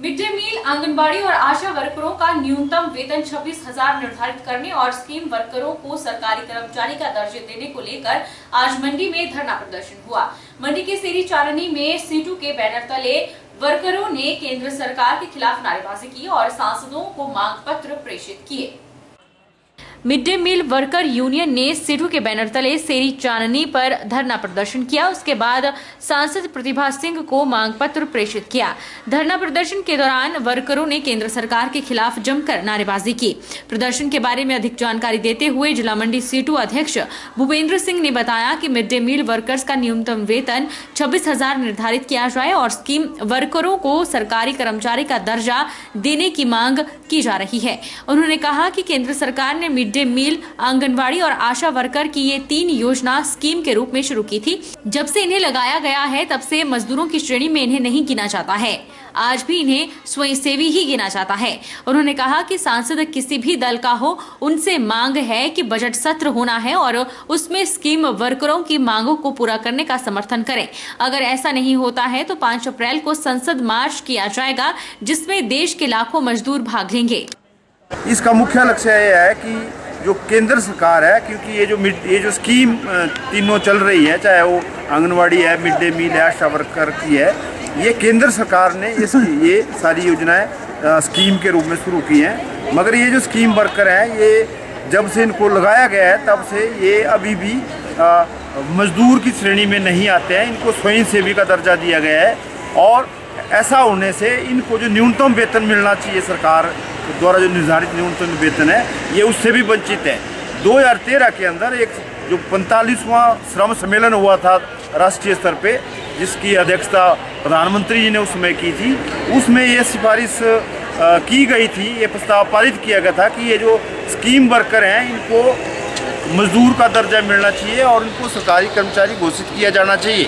Mid day मील, आंगनबाड़ी और आशा वर्करों का न्यूनतम वेतन 26,000 निर्धारित करने और स्कीम वर्करों को सरकारी कर्मचारी का दर्जा देने को लेकर आज मंडी में धरना प्रदर्शन हुआ। मंडी के सेरी चारनी में सीटू के बैनर तले वर्करों ने केंद्र सरकार के खिलाफ नारेबाजी की और सांसदों को मांग पत्र प्रेषित किए। Mid day meal worker union ने सीटू के बैनर तले सेरी चाननी पर धरना प्रदर्शन किया। उसके बाद सांसद प्रतिभा सिंह को मांग पत्र प्रेषित किया। धरना प्रदर्शन के दौरान वर्करों ने केंद्र सरकार के खिलाफ जमकर नारेबाजी की। प्रदर्शन के बारे में अधिक जानकारी देते हुए जिला मंडी सीटू अध्यक्ष भूपेंद्र सिंह ने बताया कि मिड डे मील वर्कर्स का न्यूनतम वेतन 26,000 निर्धारित किया जाए और स्कीम वर्करों को सरकारी कर्मचारी का दर्जा देने की मांग की जा रही है। उन्होंने कहा कि केंद्र सरकार ने मिड डे मील, आंगनबाड़ी और आशा वर्कर की ये 3 योजना स्कीम के रूप में शुरू की थी। जब से इन्हें लगाया गया है तब से मजदूरों की श्रेणी में इन्हें नहीं गिना जाता है। आज भी इन्हें स्वयंसेवी ही गिना जाता है। उन्होंने कहा कि सांसद किसी भी दल का हो, उनसे मांग है कि बजट सत्र होना है और उसमें स्कीम वर्करों की मांगों को पूरा करने का समर्थन करें। अगर ऐसा नहीं होता है तो 5 अप्रैल को संसद मार्च किया जाएगा, जिसमें देश के लाखों मजदूर भाग लेंगे। इसका मुख्य लक्ष्य यह है कि जो केंद्र सरकार है, क्योंकि ये जो स्कीम तीनों चल रही है, चाहे वो आंगनवाड़ी है, मिड डे मील है, आशा वर्कर की है, ये केंद्र सरकार ने ये सारी योजनाएं स्कीम के रूप में शुरू की हैं। मगर ये जो स्कीम वर्कर हैं, ये जब से इनको लगाया गया है तब से ये अभी भी मजदूर की श्रेणी में नहीं आते हैं। इनको स्वयंसेवी का दर्जा दिया गया है और ऐसा होने से इनको जो न्यूनतम वेतन मिलना चाहिए सरकार द्वारा जो निर्धारित न्यूनतम वेतन है, ये उससे भी वंचित है। 2013 के अंदर एक जो 45वां श्रम सम्मेलन हुआ था राष्ट्रीय स्तर पे, जिसकी अध्यक्षता प्रधानमंत्री जी ने उस समय की थी, उसमें ये सिफारिश की गई थी, ये प्रस्ताव पारित किया गया था कि ये जो स्कीम वर्कर हैं इनको मजदूर का दर्जा मिलना चाहिए और इनको सरकारी कर्मचारी घोषित किया जाना चाहिए।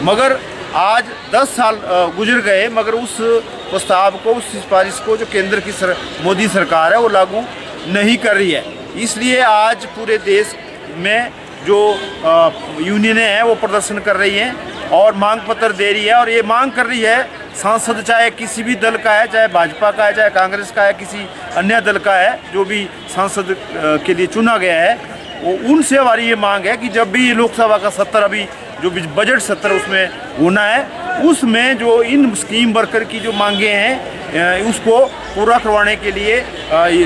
मगर आज 10 साल गुजर गए, मगर उस प्रस्ताव को, उस सिफारिश को जो केंद्र की मोदी सरकार है वो लागू नहीं कर रही है। इसलिए आज पूरे देश में जो यूनियनें हैं वो प्रदर्शन कर रही हैं और मांग पत्र दे रही है। और ये मांग कर रही है, सांसद चाहे किसी भी दल का है, चाहे भाजपा का है, चाहे कांग्रेस का है, किसी अन्य दल का है, जो भी सांसद के लिए चुना गया है, वो उनसे हमारी ये मांग है कि जब भी लोकसभा का सत्र, अभी जो बजट सत्र उसमें होना है, उसमें जो इन स्कीम वर्कर की जो मांगे हैं उसको पूरा करवाने के लिए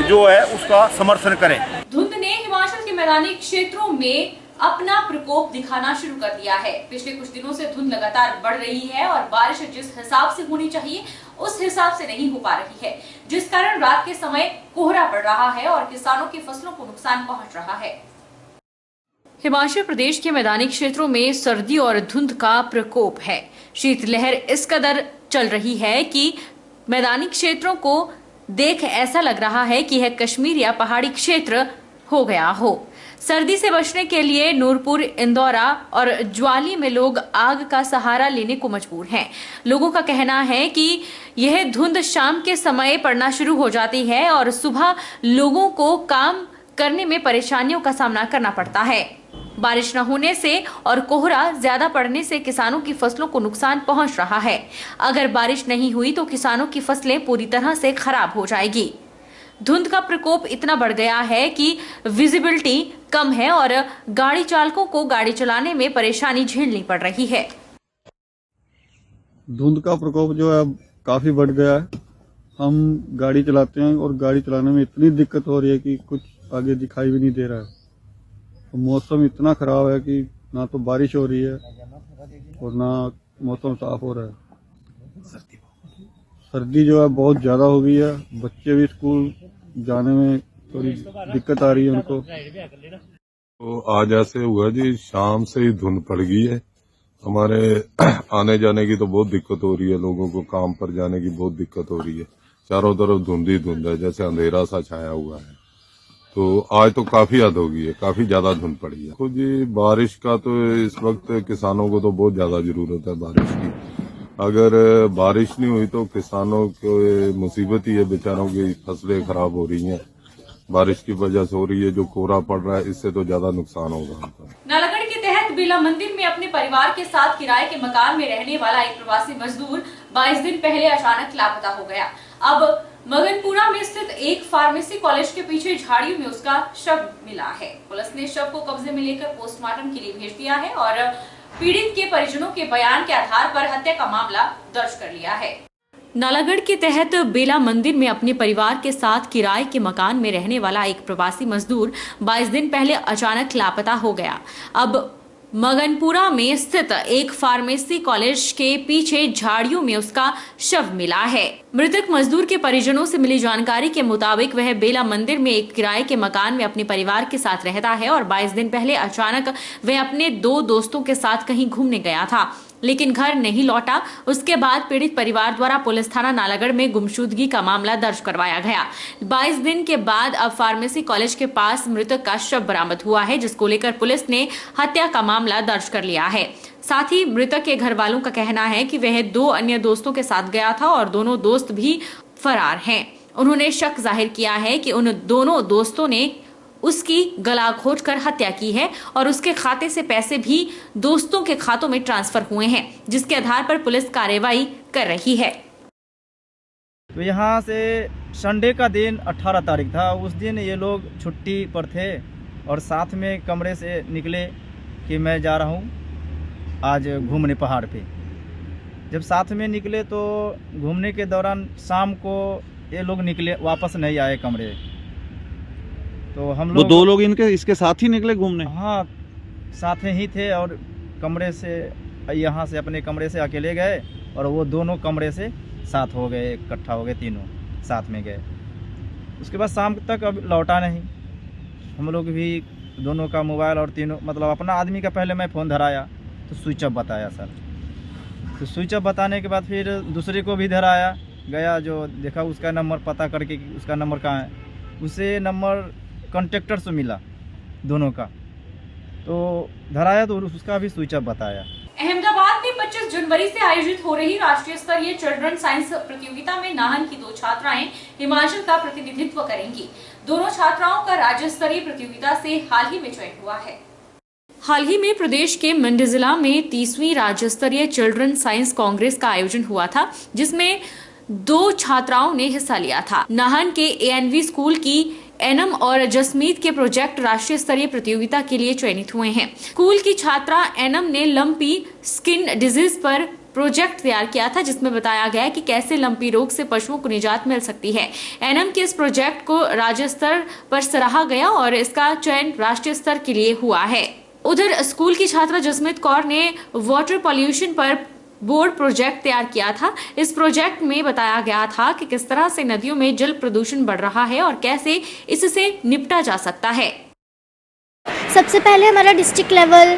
जो है उसका समर्थन करें। धुंध ने हिमाचल के मैदानी क्षेत्रों में अपना प्रकोप दिखाना शुरू कर दिया है। पिछले कुछ दिनों से धुंध लगातार बढ़ रही है और बारिश जिस हिसाब से होनी चाहिए उस हिसाब से नहीं हो पा रही है, जिस कारण रात के समय कोहरा पड़ रहा है और किसानों की फसलों को नुकसान पहुंच रहा है। हिमाचल प्रदेश के मैदानी क्षेत्रों में सर्दी और धुंध का प्रकोप है। शीतलहर इस कदर चल रही है कि मैदानी क्षेत्रों को देख ऐसा लग रहा है कि यह कश्मीर या पहाड़ी क्षेत्र हो गया हो। सर्दी से बचने के लिए नूरपुर, इंदौरा और ज्वाली में लोग आग का सहारा लेने को मजबूर हैं। लोगों का कहना है कि यह धुंध शाम के समय पड़ना शुरू हो जाती है और सुबह लोगों को काम करने में परेशानियों का सामना करना पड़ता है। बारिश न होने से और कोहरा ज्यादा पड़ने से किसानों की फसलों को नुकसान पहुंच रहा है। अगर बारिश नहीं हुई तो किसानों की फसलें पूरी तरह से खराब हो जाएगी। धुंध का प्रकोप इतना बढ़ गया है कि विजिबिलिटी कम है और गाड़ी चालकों को गाड़ी चलाने में परेशानी झेलनी पड़ रही है। धुंध का प्रकोप जो है काफी बढ़ गया है। हम गाड़ी चलाते हैं और गाड़ी चलाने में इतनी दिक्कत हो रही है कि कुछ आगे दिखाई भी नहीं दे रहा है। तो मौसम इतना खराब है कि ना तो बारिश हो रही है और ना मौसम साफ हो रहा है। सर्दी जो है बहुत ज्यादा हो गई है। बच्चे भी स्कूल जाने में थोड़ी दिक्कत आ रही है उनको। तो आज ऐसे हुआ जी, शाम से ही धुंध पड़ गई है। हमारे आने जाने की तो बहुत दिक्कत हो रही है, लोगों को काम पर जाने की बहुत दिक्कत हो रही है। चारों तरफ धुंध ही धुंध है, जैसे अंधेरा सा छाया हुआ है। तो आज तो काफी हद हो गई है, काफी ज्यादा धुंध पड़ी है। तो जी बारिश का तो इस वक्त किसानों को तो बहुत ज्यादा जरूरत है बारिश की। अगर बारिश नहीं हुई तो किसानों को मुसीबत ही है, बेचारों की फसलें खराब हो रही हैं। बारिश की वजह से हो रही है, जो कोहरा पड़ रहा है इससे तो ज्यादा नुकसान होगा। नालागढ़ के तहत बेला मंदिर में अपने परिवार के साथ किराए के मकान में रहने वाला एक प्रवासी मजदूर 22 दिन पहले अचानक लापता हो गया। अब मगनपुरा में स्थित एक फार्मेसी कॉलेज के पीछे झाड़ियों में उसका शव मिला है। पुलिस ने शव को कब्जे में लेकर पोस्टमार्टम के लिए भेज दिया है और पीड़ित के परिजनों के बयान के आधार पर हत्या का मामला दर्ज कर लिया है। नालागढ़ के तहत बेला मंदिर में अपने परिवार के साथ किराए के मकान में रहने वाला एक प्रवासी मजदूर 22 दिन पहले अचानक लापता हो गया। अब मगनपुरा में स्थित एक फार्मेसी कॉलेज के पीछे झाड़ियों में उसका शव मिला है। मृतक मजदूर के परिजनों से मिली जानकारी के मुताबिक वह बेला मंदिर में एक किराए के मकान में अपने परिवार के साथ रहता है और 22 दिन पहले अचानक वह अपने 2 दोस्तों के साथ कहीं घूमने गया था, लेकिन घर नहीं लौटा। उसके बाद पीड़ित परिवार द्वारा पुलिस थाना नालागढ़ में गुमशुदगी का मामला दर्ज करवाया गया। 22 दिन के बाद अब फार्मेसी कॉलेज के पास मृतक का शव बरामद हुआ है, जिसको लेकर पुलिस ने हत्या का मामला दर्ज कर लिया है। साथ ही मृतक के घर वालों का कहना है कि वह 2 अन्य दोस्तों के साथ गया था और दोनों दोस्त भी फरार हैं। उन्होंने शक जाहिर किया है कि उन दोनों दोस्तों ने उसकी गला घोंटकर हत्या की है और उसके खाते से पैसे भी दोस्तों के खातों में ट्रांसफर हुए हैं, जिसके आधार पर पुलिस कार्रवाई कर रही है। तो यहाँ से संडे का दिन 18 तारीख था। उस दिन ये लोग छुट्टी पर थे और साथ में कमरे से निकले कि मैं जा रहा हूँ आज घूमने पहाड़ पे। जब साथ में निकले तो घूमने के दौरान शाम को ये लोग निकले, वापस नहीं आए कमरे। तो हम लोग 2 लोग इसके साथ ही निकले घूमने? हाँ, साथ ही थे और कमरे से यहाँ से अपने कमरे से अकेले गए और वो दोनों कमरे से साथ हो गए, इकट्ठा हो गए, तीनों साथ में गए। उसके बाद शाम तक अब लौटा नहीं। हम लोग भी दोनों का मोबाइल और तीनों मतलब अपना आदमी का पहले मैं फ़ोन धराया तो स्विच ऑफ बताया सर। तो स्विच ऑफ बताने के बाद फिर दूसरे को भी धराया गया, जो देखा उसका नंबर पता करके कि उसका नंबर कहाँ है, उसे नंबर कॉन्ट्रैक्टर से मिला दोनों का, तो धराया तो उसका भी स्विच ऑफ बताया। अहमदाबाद में 25 जनवरी से आयोजित हो रही राष्ट्रीय स्तरीय चिल्ड्रन साइंस प्रतियोगिता में नाहन की 2 छात्राएं हिमाचल का प्रतिनिधित्व करेंगी। दोनों छात्राओं का राज्य स्तरीय प्रतियोगिता से हाल ही में चयन हुआ है। हाल ही में प्रदेश के मंडी जिला में 30वीं राज्य स्तरीय चिल्ड्रन साइंस कांग्रेस का आयोजन हुआ था, जिसमें 2 छात्राओं ने हिस्सा लिया था। नाहन के ANV स्कूल की एनम और जसमीत के प्रोजेक्ट राष्ट्रीय स्तरीय प्रतियोगिता के लिए चयनित हुए हैं। स्कूल की छात्रा एनम ने लंपी स्किन डिजीज पर प्रोजेक्ट तैयार किया था, जिसमें बताया गया कि कैसे लंपी रोग से पशुओं को निजात मिल सकती है। एनम के इस प्रोजेक्ट को राज्य स्तर पर सराहा गया और इसका चयन राष्ट्रीय स्तर के लिए हुआ है। उधर स्कूल की छात्रा जसमीत कौर ने वाटर पॉल्यूशन पर बोर्ड प्रोजेक्ट तैयार किया था। इस प्रोजेक्ट में बताया गया था कि किस तरह से नदियों में जल प्रदूषण बढ़ रहा है और कैसे इससे निपटा जा सकता है। सबसे पहले हमारा डिस्ट्रिक्ट लेवल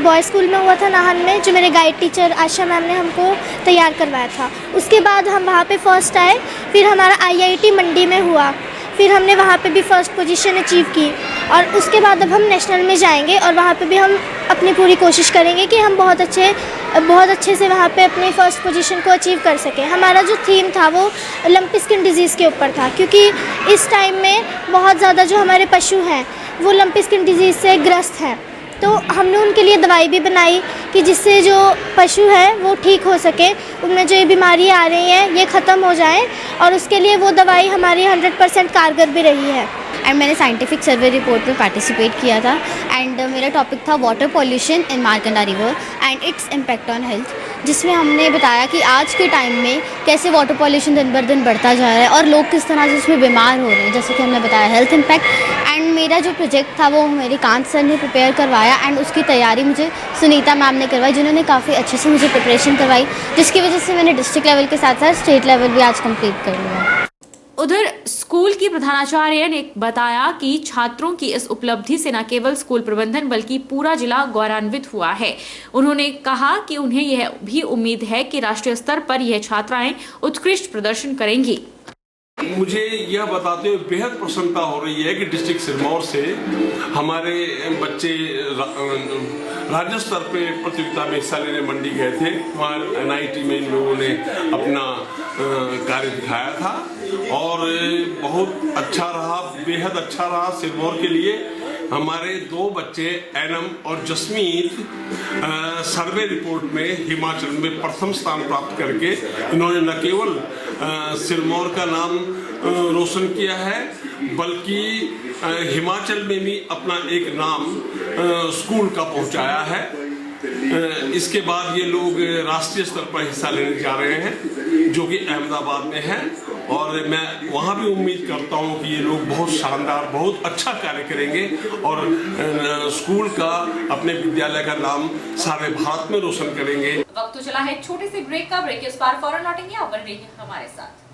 बॉयज़ स्कूल में हुआ था नाहन में, जो मेरे गाइड टीचर आशा मैम ने हमको तैयार करवाया था। उसके बाद हम वहाँ पे फर्स्ट आए। फिर हमारा IIT मंडी में हुआ, फिर हमने वहाँ पे भी फर्स्ट पोजीशन अचीव की और उसके बाद अब हम नेशनल में जाएंगे और वहाँ पे भी हम अपनी पूरी कोशिश करेंगे कि हम बहुत अच्छे से वहाँ पे अपनी फर्स्ट पोजीशन को अचीव कर सकें। हमारा जो थीम था वो लंपी स्किन डिजीज़ के ऊपर था, क्योंकि इस टाइम में बहुत ज़्यादा जो हमारे पशु हैं वो लंपी स्किन डिजीज़ से ग्रस्त हैं। तो हमने उनके लिए दवाई भी बनाई कि जिससे जो पशु है वो ठीक हो सके, उनमें जो ये बीमारियाँ आ रही हैं ये ख़त्म हो जाएं, और उसके लिए वो दवाई हमारी 100% कारगर भी रही है। एंड मैंने साइंटिफिक सर्वे रिपोर्ट में पार्टिसिपेट किया था एंड मेरा टॉपिक था water pollution in Markanda river and its impact on health, जिसमें हमने बताया कि आज के टाइम में कैसे वाटर पॉल्यूशन दिन बर दिन बढ़ता जा रहा है और लोग किस तरह से उसमें बीमार हो रहे हैं, जैसे कि हमने बताया हेल्थ इम्पैक्ट। एंड मेरा जो प्रोजेक्ट था वो मेरे कांत सर ने प्रिपेयर करवाया एंड उसकी तैयारी मुझे सुनीता मैम ने करवाई, जिन्होंने काफ़ी अच्छे से मुझे प्रिपरेशन करवाई, जिसकी वजह से मैंने डिस्ट्रिक्ट लेवल के साथ साथ स्टेट लेवल भी आज कंप्लीट कर लिया। उधर स्कूल की प्रधानाचार्य ने बताया कि छात्रों की इस उपलब्धि से न केवल स्कूल प्रबंधन बल्कि पूरा जिला गौरवान्वित हुआ है। उन्होंने कहा कि उन्हें यह भी उम्मीद है कि राष्ट्रीय स्तर पर यह छात्राएं उत्कृष्ट प्रदर्शन करेंगी। मुझे यह बताते हुए बेहद प्रसन्नता हो रही है कि डिस्ट्रिक्ट सिरमौर से हमारे बच्चे राज्य स्तर पे प्रतियोगिता में हिस्सा लेने मंडी गए थे। वहाँ NIT में इन लोगों ने अपना कार्य दिखाया था और बहुत अच्छा रहा, बेहद अच्छा रहा सिरमौर के लिए हमारे 2 बच्चे एनम और जसमीत सर्वे रिपोर्ट में हिमाचल में प्रथम स्थान प्राप्त करके इन्होंने न केवल सिरमौर का नाम रोशन किया है बल्कि हिमाचल में भी अपना एक नाम स्कूल का पहुंचाया है। इसके बाद ये लोग राष्ट्रीय स्तर पर हिस्सा लेने जा रहे हैं जो कि अहमदाबाद में है और मैं वहाँ भी उम्मीद करता हूँ कि ये लोग बहुत शानदार बहुत अच्छा कार्य करेंगे और स्कूल का अपने विद्यालय का नाम सारे भारत में रोशन करेंगे। वक्त तो चला है छोटे से ब्रेक का। ब्रेक के उस पार फौरन लौटेंगे और बने रहिए हमारे साथ।